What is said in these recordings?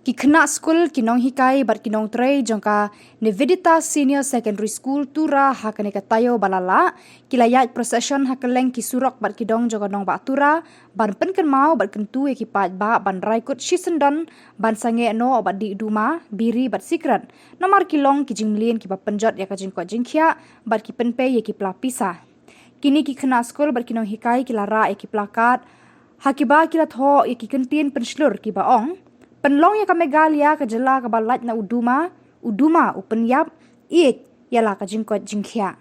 Ki Khynnah Skul kinong hikai bat kinong trei jongka Nivedita Senior Secondary School Tura hakane katayo balala kilayat procession hakeleng ki surok bat kidong jongka nong ba Tura ban penken mau bat Kyntu ki Peit ba ban raikut shisendon ban Sangeh no bat di Duma Biri bat Sikret nomor kilong ki jingmlien ki ba penjot ya ka jingko jingkhia bat ki penpe ya ki plapisa kini ki Khynnah Skul bat kinong hikai kilara ya ki plakat hakiba kilat ho ya ki kentin penslur ki baong penlong ya ka Meghalaya ka jela ka balat na uduma upenyap iik yala ka jingkot jingkhia.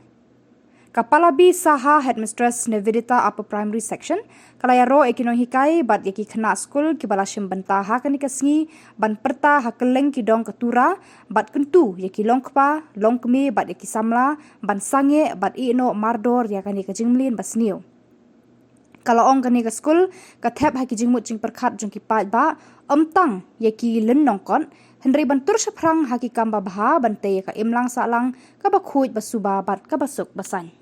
Kapala bi saha headmistress Nivedita upper primary section kalaya ro ekinong hikai bat yaki Khynnah Skul ki balashim bentaha kani kasngi ban perta hakeleng ki dong Tura bat Kyntu yaki longkpa longkmi bat yaki Samla ban Sangeh bat ino mardor ya kani ka jingmlin basniu. Kalau ong kani ka skul ka thep haki jingmut jing perkhat jong ki Peit ba tang yaki len nongkon henry bantur seprang haki kamba baha bante ka imlang salang ka bakhuit basuba bat ka basuk basan.